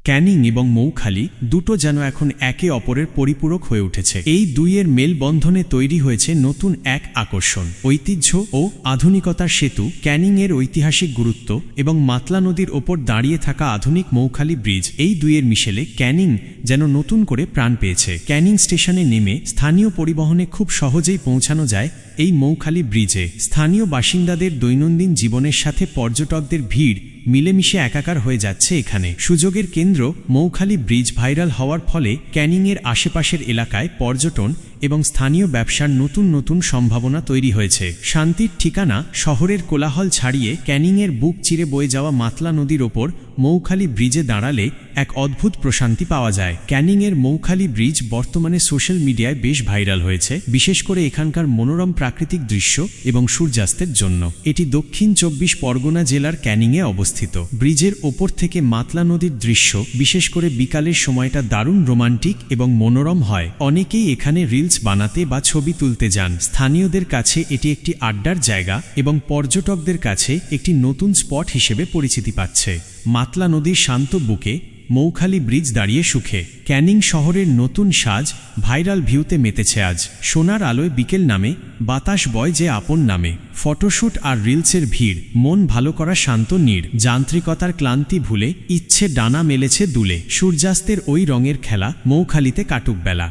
ক্যানিং এবং মৌখালি দুটো যেন এখন একে অপরের পরিপূরক হয়ে উঠেছে। এই দুইয়ের মেলবন্ধনে তৈরি হয়েছে নতুন এক আকর্ষণ, ঐতিহ্য ও আধুনিকতার সেতু। ক্যানিংয়ের ঐতিহাসিক গুরুত্ব এবং মাতলা নদীর ওপর দাঁড়িয়ে থাকা আধুনিক মৌখালি ব্রিজ, এই দুইয়ের মিশেলে ক্যানিং যেন নতুন করে প্রাণ পেয়েছে। ক্যানিং স্টেশনে নেমে স্থানীয় পরিবহনে খুব সহজেই পৌঁছানো যায় এই মৌখালি ব্রিজে। স্থানীয় বাসিন্দাদের দৈনন্দিন জীবনের সাথে পর্যটকদের ভিড় মিলেমিশে একাকার হয়ে যাচ্ছে এখানে। সুযোগের কেন্দ্র মৌখালি ব্রিজ ভাইরাল হওয়ার ফলে ক্যানিংয়ের আশেপাশের এলাকায় পর্যটন এবং স্থানীয় ব্যবসার নতুন নতুন সম্ভাবনা তৈরি হয়েছে। শান্তির ঠিকানা শহরের কোলাহল ছাড়িয়ে ক্যানিংয়ের বুক চিরে বয়ে যাওয়া মাতলা নদীর ওপর মৌখালি ব্রিজে দাঁড়ালে এক অদ্ভুত প্রশান্তি পাওয়া যায়। ক্যানিংয়ের মৌখালি ব্রিজ বর্তমানে সোশ্যাল মিডিয়ায় বেশ ভাইরাল হয়েছে, বিশেষ করে এখানকার মনোরম প্রাকৃতিক দৃশ্য এবং সূর্যাস্তের জন্য। এটি দক্ষিণ 24 পরগনা জেলার ক্যানিংয়ে অবস্থিত। ব্রিজের ওপর থেকে মাতলা নদীর দৃশ্য, বিশেষ করে বিকালের সময়টা দারুণ রোমান্টিক এবং মনোরম হয়। অনেকেই এখানে রিলস বানাতে বা ছবি তুলতে যান। স্থানীয়দের কাছে এটি একটি আড্ডার জায়গা এবং পর্যটকদের কাছে একটি নতুন স্পট হিসেবে পরিচিতি পাচ্ছে। মাতলা নদীর শান্ত বুকে মৌখালি ব্রিজ দাঁড়িয়ে সুখে। ক্যানিং শহরের নতুন সাজ ভাইরাল ভিউতে মেতেছে আজ। সোনার আলোয় বিকেল নামে, বাতাস বয় যে আপন নামে। ফটোশ্যুট আর রিলসের ভিড়, মন ভালো করা শান্ত নীড়। যান্ত্রিকতার ক্লান্তি ভুলে ইচ্ছে ডানা মেলেছে দুলে। সূর্যাস্তের ওই রঙের খেলা মৌখালিতে কাটুক বেলা।